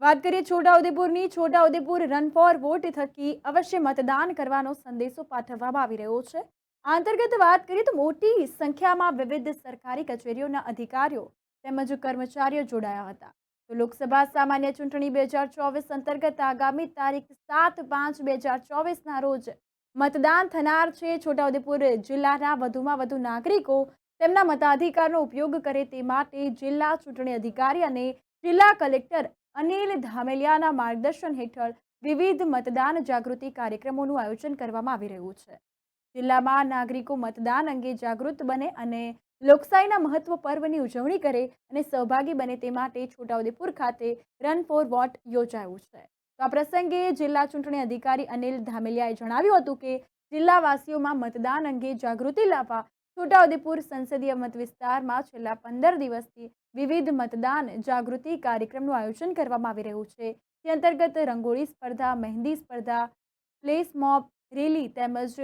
વાત કરીએ છોટાઉદેપુરની Chhota Udepur run for vote થકી અવશ્ય મતદાન કરવાનો સંદેશો પાઠવવામાં આવી રહ્યો છે। આ અંતર્ગત વાત કરીએ તો મોટી સંખ્યામાં વિવિધ સરકારી કચેરીઓના અધિકારીઓ તેમજ કર્મચારીઓ જોડાયા હતા। તો લોકસભા સામાન્ય ચૂંટણી 2024 અંતર્ગત આગામી તારીખ 7/5/2024ના રોજ મતદાન થનાર છે। છોટાઉદેપુર જિલ્લાના વધુમાં વધુ નાગરિકો તેમના મતાધિકારનો ઉપયોગ કરે તે માટે જિલ્લા ચૂંટણી અધિકારી અને જિલ્લા કલેક્ટર અનિલ ધામેલિયાના માર્ગદર્શન હેઠળ વિવિધ મતદાન જાગૃતિ કાર્યક્રમોનું આયોજન કરવામાં આવી રહ્યું છે। જિલ્લામાં નાગરિકો મતદાન અંગે જાગૃત બને અને લોકશાહીના મહત્વ પર્વની ઉજવણી કરે અને સહભાગી બને તે માટે છોટાઉદેપુર ખાતે રન ફોર વોટ યોજાયું છે। તો આ પ્રસંગે જિલ્લા ચૂંટણી અધિકારી અનિલ ધામેલિયાએ જણાવ્યું હતું કે જિલ્લાવાસીઓમાં મતદાન અંગે જાગૃતિ લાવવા છોટાઉદેપુર સંસદીય મત વિસ્તારમાં છેલ્લા 15 દિવસથી વિવિધ મતદાન જાગૃતિ કાર્યક્રમનું આયોજન કરવામાં આવી રહ્યું છે। તે અંતર્ગત રંગોળી સ્પર્ધા, મહેંદી સ્પર્ધા, ફ્લેશ મોબ રેલી તેમજ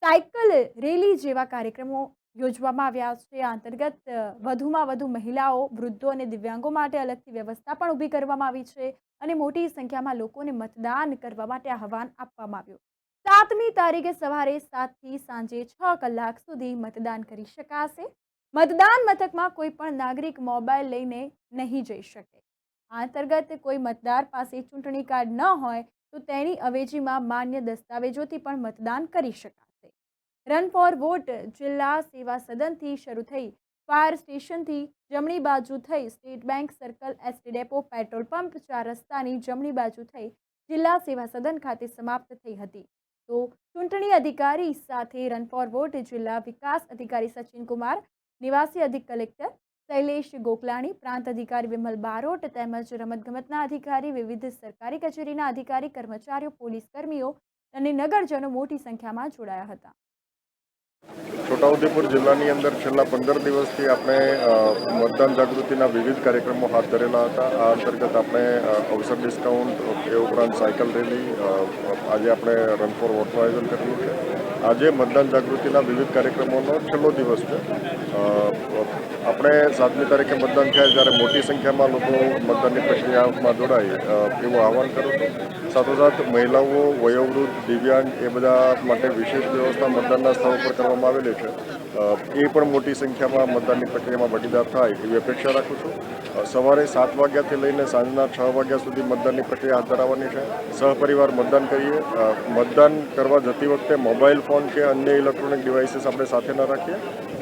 સાયકલ રેલી જેવા કાર્યક્રમો યોજવામાં આવ્યા છે। આ અંતર્ગત વધુમાં વધુ મહિલાઓ, વૃદ્ધો અને દિવ્યાંગો માટે અલગથી વ્યવસ્થા પણ ઊભી કરવામાં આવી છે અને મોટી સંખ્યામાં લોકોને મતદાન કરવા માટે આહવાન આપવામાં આવ્યું। 7મી તારીખે સવારે 7 થી સાંજે 6 કલાક સુધી મતદાન કરી શકાશે। મતદાન મથકમાં કોઈ પણ નાગરિક મોબાઈલ લઈને નહીં જઈ શકે। આ અંતર્ગત કોઈ મતદાર પાસે ચૂંટણી કાર્ડ ન હોય તો તેની અવેજીમાં માન્ય દસ્તાવેજોથી પણ મતદાન કરી શકાશે। રન ફોર વોટ જિલ્લા સેવા સદનથી શરૂ થઈ ફાયર સ્ટેશનથી જમણી બાજુ થઈ state bank circle, ST depot, petrol pump, 4 રસ્તાની જમણી બાજુ થઈ જિલ્લા સેવા સદન ખાતે સમાપ્ત થઈ હતી। તો ચૂંટણી અધિકારી સાથે રન ફોર વોટ જિલ્લા વિકાસ અધિકારી સચિન કુમાર, નિવાસી અધિક કલેક્ટર શૈલેષ ગોકલાણી, પ્રાંત અધિકારી વિમલ બારોટ તેમજ રમતગમતના અધિકારી, વિવિધ સરકારી કચેરીના અધિકારી, કર્મચારીઓ, પોલીસ કર્મીઓ અને નગરજનો મોટી સંખ્યામાં જોડાયા હતા। છોટાઉદેપુર જિલ્લાની અંદર છેલ્લા 15 દિવસથી આપણે મતદાન જાગૃતિના વિવિધ કાર્યક્રમો હાથ ધરેલા હતા। આ અંતર્ગત આપણે અવસર ડિસ્કાઉન્ટ, એ ઉપરાંત સાયકલ રેલી, આજે આપણે રન ફોર વોટનું આયોજન કરેલું છે। આજે મતદાન જાગૃતિના વિવિધ કાર્યક્રમોનો છેલ્લો દિવસ છે। આપણે 7મી તારીખે મતદાન થાય ત્યારે મોટી સંખ્યામાં લોકો મતદાનની પ્રક્રિયામાં જોડાય એવું આહવાન કરું છું। સાથોસાથ મહિલાઓ, વયોવૃદ્ધ, દિવ્યાંગ એ બધા માટે વિશેષ વ્યવસ્થા મતદાનના સ્થળ પર કરવામાં આવેલી છે। એ પણ મોટી સંખ્યામાં મતદાનની પ્રક્રિયામાં ભાગીદાર થાય એવી અપેક્ષા રાખું છું। સવારે 7 વાગ્યાથી લઈને સાંજના 6 વાગ્યા સુધી મતદાનની પ્રક્રિયા હાથ ધરાવવાની છે। સહપરિવાર મતદાન કરીએ। મતદાન કરવા જતી વખતે મોબાઈલ ફોન કે અન્ય ઇલેક્ટ્રોનિક ડિવાઇસીસ આપણે સાથે ન રાખીએ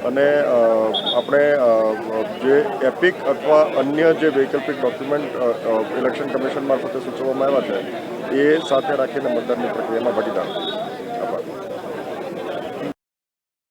અને આપણે જે એપિક અથવા અન્ય જે વૈકલ્પિક ડોક્યુમેન્ટ ઇલેક્શન કમિશન મારફતે સૂચવવામાં આવ્યા છે એ સાથે રાખીને મતદાનની પ્રક્રિયામાં ભાગીદાર